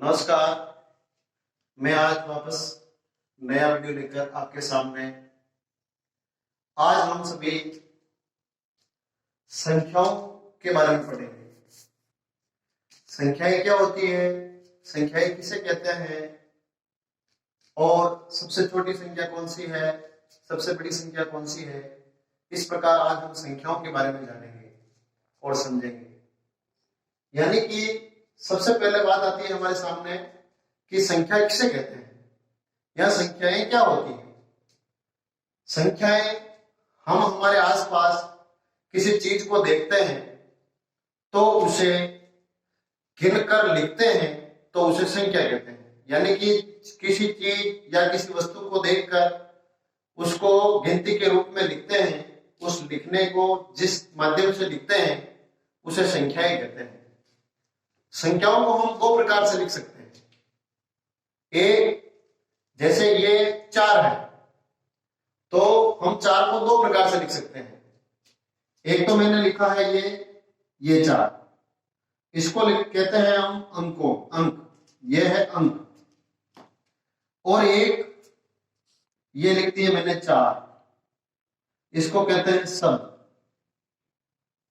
नमस्कार। मैं आज वापस नया वीडियो लेकर आपके सामने। आज हम सभी संख्याओं के बारे में पढ़ेंगे। संख्याएं क्या होती है, संख्याएं किसे कहते हैं और सबसे छोटी संख्या कौन सी है, सबसे बड़ी संख्या कौन सी है। इस प्रकार आज हम संख्याओं के बारे में जानेंगे और समझेंगे। यानी कि सबसे पहले बात आती है हमारे सामने कि संख्या किसे कहते हैं या संख्याएं क्या होती हैं। संख्याएं हम हमारे आसपास किसी चीज को देखते हैं तो उसे गिनकर लिखते हैं तो उसे संख्या कहते हैं। यानी कि किसी चीज या किसी वस्तु को देखकर उसको गिनती के रूप में लिखते हैं, उस लिखने को जिस माध्यम से लिखते हैं उसे संख्याएं कहते हैं। संख्याओं को हम दो प्रकार से लिख सकते हैं। एक, जैसे ये 4 है तो हम 4 को दो प्रकार से लिख सकते हैं। एक तो मैंने लिखा है ये 4, इसको कहते हैं हम अंक, ये है अंक। और एक ये लिख दिए मैंने 4, इसको कहते हैं शब्द।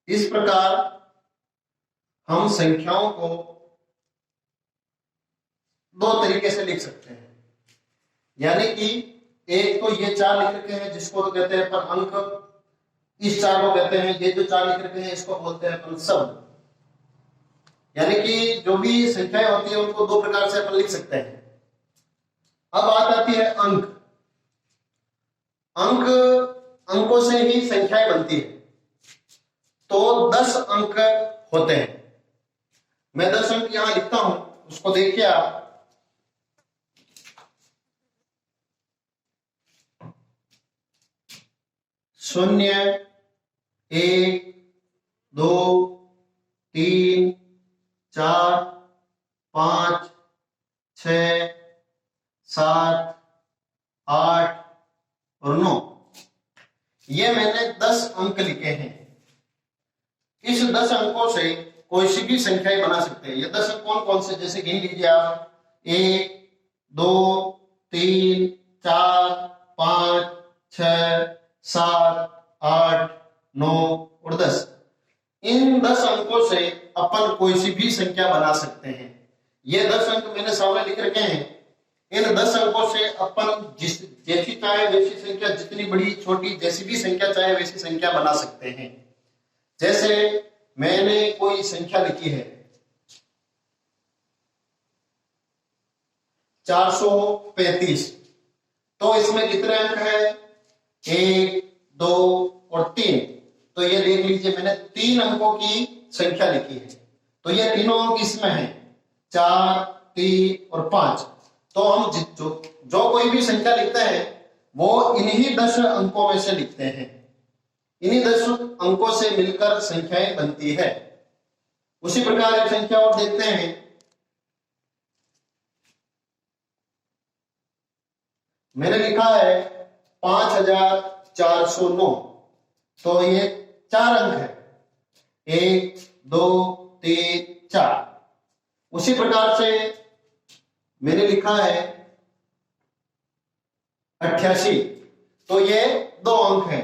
इस प्रकार हम संख्याओं को दो तरीके से लिख सकते हैं। यानी कि एक तो ये 4 लिख रखे हैं जिसको तो कहते हैं पर अंक, इस 4 को कहते हैं, ये जो 4 लिख रखे हैं इसको बोलते हैं अपन शब्द। यानी कि जो भी संख्याएं होती है उनको दो प्रकार से अपन लिख सकते हैं। अब बात आती है अंक। अंकों से ही संख्याएं बनती है। तो 10 अंक होते हैं। मैं 10 अंक यहां लिखता हूं, उसको देखिए आप। शून्य, 1, 2, 3, 4, 5, 6, 7, 8 और 9। ये मैंने 10 अंक लिखे हैं। इस 10 अंकों से कोई सी भी संख्याएं बना सकते हैं। ये 10 अंक कौन कौन से, जैसे गिन लीजिए आप। 1, 2, 3, 4, 5, 6, 7, 8, 9 और 10। इन 10 अंकों से अपन कोई सी भी संख्या बना सकते हैं। ये 10 अंक मैंने सामने लिख रखे हैं। इन 10 अंकों से अपन जैसी चाहे वैसी संख्या, जितनी बड़ी छोटी जैसी भी संख्या चाहे वैसी संख्या बना सकते हैं। जैसे मैंने कोई संख्या लिखी है 435, तो इसमें कितने अंक है? 1, 2 और 3। तो ये देख लीजिए मैंने 3 अंकों की संख्या लिखी है। तो ये तीनों अंक इसमें हैं, 4, 3 और 5। तो हम जो कोई भी संख्या लिखते हैं वो इन्हीं 10 अंकों में से लिखते हैं। इन्हीं 10 अंकों से मिलकर संख्याएं बनती है। उसी प्रकार एक संख्या और देखते हैं। मैंने लिखा है 5409, तो ये 4 अंक है, 1, 2, 3, 4। उसी प्रकार से मैंने लिखा है 88, तो ये 2 अंक है,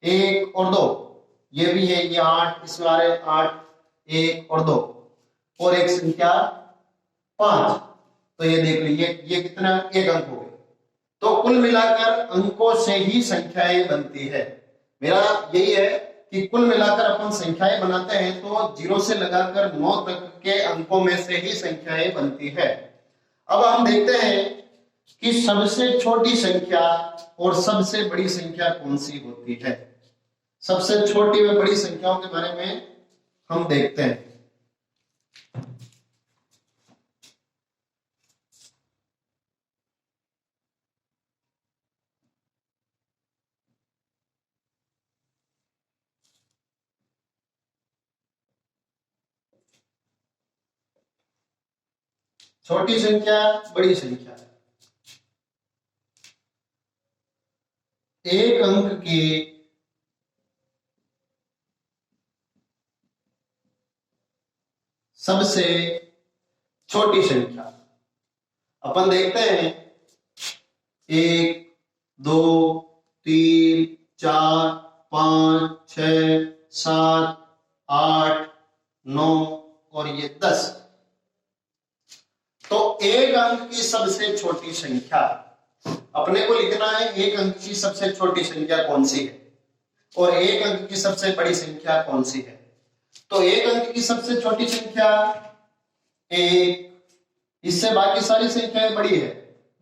1 और 2। ये भी है, ये 8, इसमें आ रहे 8, 1 और 2 और एक संख्या 5। तो ये देख लीजिए ये कितना, 1 अंक हो गए। तो कुल मिलाकर अंकों से ही संख्याएं बनती है। मेरा यही है कि कुल मिलाकर अपन संख्याएं बनाते हैं तो 0 से लगाकर 9 तक के अंकों में से ही संख्याएं बनती है। अब हम देखते हैं कि सबसे छोटी संख्या और सबसे बड़ी संख्या कौन सी होती है। सबसे छोटी व बड़ी संख्याओं के बारे में हम देखते हैं। छोटी संख्या, बड़ी संख्या। एक अंक की सबसे छोटी संख्या। अपन देखते हैं 1 2 3 4 5 6 7 8 9 और ये 10। तो एक अंक की सबसे छोटी संख्या अपने को लिखना है। एक अंक की सबसे छोटी संख्या कौन सी है और एक अंक की सबसे बड़ी संख्या कौन सी है। तो एक अंक की सबसे छोटी संख्या 1, इससे बाकी सारी संख्याएं बड़ी है।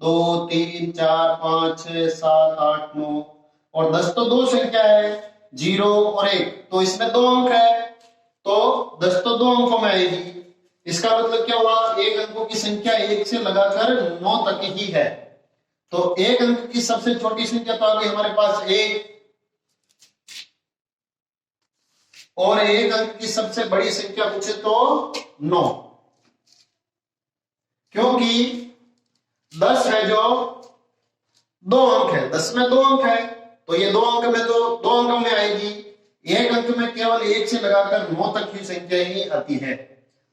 2 3 4 5 6 7 8 9 और 10 तो दो संख्या है, 0 और 1, तो इसमें 2 अंक है, तो 10 तो 2 अंकों में आएगी। इसका मतलब क्या हुआ, एक अंकों की संख्या 1 से लगाकर 9 तक ही है। तो एक अंक की सबसे छोटी संख्या तो आ गई हमारे पास 1, और एक अंक की सबसे बड़ी संख्या पूछे तो 9, क्योंकि 10 है जो 2 अंक है, 10 में 2 अंक है, तो ये 2 अंक में तो 2 अंकों में आएगी। एक अंक में केवल 1 से लगाकर 9 तक की संख्या ही आती है।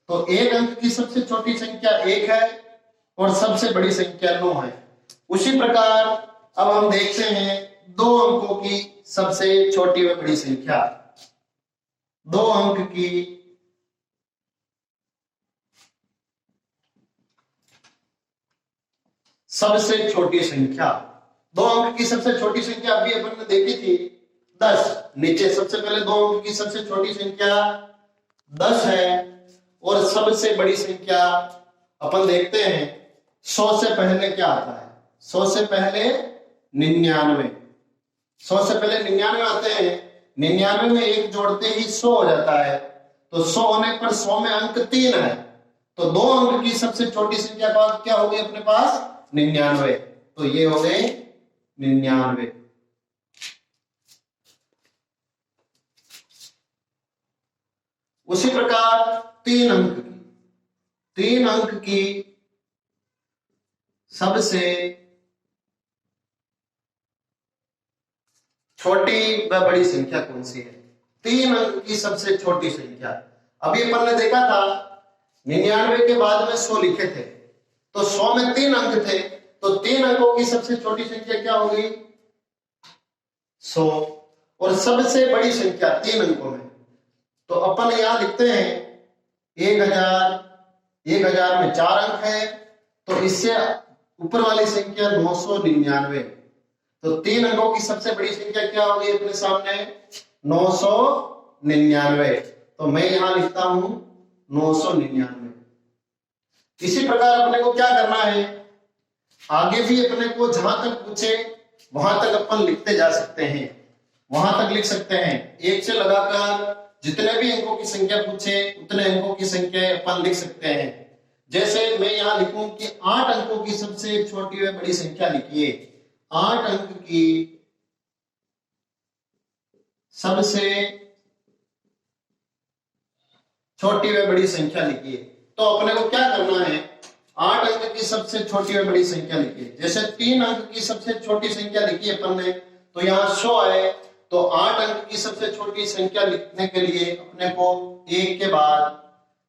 तो एक अंक की सबसे छोटी संख्या 1 है और सबसे बड़ी संख्या 9 है। उसी प्रकार अब हम देखते हैं 2 अंकों की सबसे छोटी व बड़ी संख्या। 2 अंक की सबसे छोटी संख्या, 2 अंक की सबसे छोटी संख्या अभी अपन ने देखी थी 10। नीचे सबसे पहले 2 अंक की सबसे छोटी संख्या 10 है और सबसे बड़ी संख्या अपन देखते हैं 100 से पहले क्या आता है। 100 से पहले 99, 100 से पहले 99 आते हैं। 99 में 1 जोड़ते ही 100 हो जाता है, तो 100 होने पर 100 में अंक 3 है, तो 2 अंक की सबसे छोटी संख्या क्या हो गई अपने पास 99। तो ये हो गए 99। उसी प्रकार 3 अंक की सबसे छोटी व बड़ी संख्या कौन सी है। 3 अंक की सबसे छोटी संख्या, अभी अपन ने देखा था 99 के बाद में 100 लिखे थे, तो 100 में 3 अंक थे, तो 3 अंकों की सबसे छोटी संख्या क्या होगी 100, और सबसे बड़ी संख्या 3 अंकों में, तो अपन यहां लिखते हैं 1000। 1000 में 4 अंक है, तो इससे ऊपर वाली संख्या 999, तो 3 अंकों की सबसे बड़ी संख्या क्या होगी अपने सामने 999। तो मैं यहां लिखता हूं 999। इसी प्रकार अपने को क्या करना है, आगे भी अपने को जहां तक पूछे वहां तक अपन लिखते जा सकते हैं, वहां तक लिख सकते हैं। 1 से लगाकर जितने भी अंकों की संख्या पूछे उतने अंकों की संख्या अपन लिख सकते हैं। जैसे मैं यहां लिखूं कि 8 अंकों की सबसे छोटी व बड़ी संख्या लिखिए। 8 अंक की सबसे छोटी व बड़ी संख्या लिखिए। तो अपने को क्या करना है, 8 अंक की सबसे छोटी व बड़ी संख्या लिखिए। जैसे 3 अंक की सबसे छोटी संख्या लिखी अपन ने, तो यहाँ 100 है, तो 8 अंक की सबसे छोटी संख्या लिखने के लिए अपने को 1 के बाद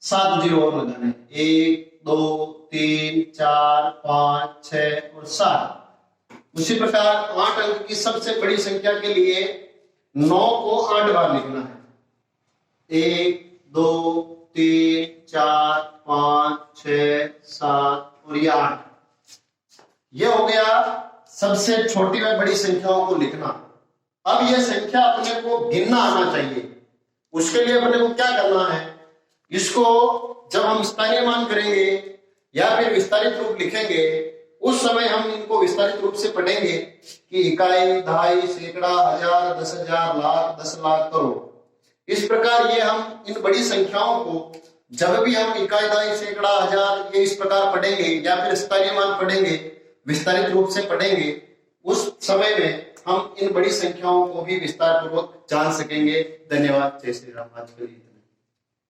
7 जीरो और लगाने, 1 2 3 4 5 6 और 7। उसी प्रकार 8 अंक की सबसे बड़ी संख्या के लिए 9 को 8 बार लिखना है, 1 2 3 4 5 6 7 और ये 8। ये हो गया सबसे छोटी व बड़ी संख्याओं को लिखना। अब यह संख्या अपने को गिनना आना चाहिए। उसके लिए अपने को क्या करना है, इसको जब हम स्थानीय मान करेंगे या फिर विस्तारित रूप लिखेंगे, उस समय हम इनको विस्तारित रूप से पढ़ेंगे कि इकाई, दहाई, सैकड़ा, हजार, 10,000, लाख, 10 लाख, करोड़। इस प्रकार ये हम इन बड़ी संख्याओं को जब भी हम इकाई, दहाई, सैकड़ा, हजार ये इस प्रकार पढ़ेंगे या फिर स्थानीय मान पढ़ेंगे, विस्तारित रूप से पढ़ेंगे, उस समय में हम इन बड़ी संख्याओं को भी विस्तार पूर्वक जान सकेंगे। धन्यवाद। जय श्री राम। आज के लिए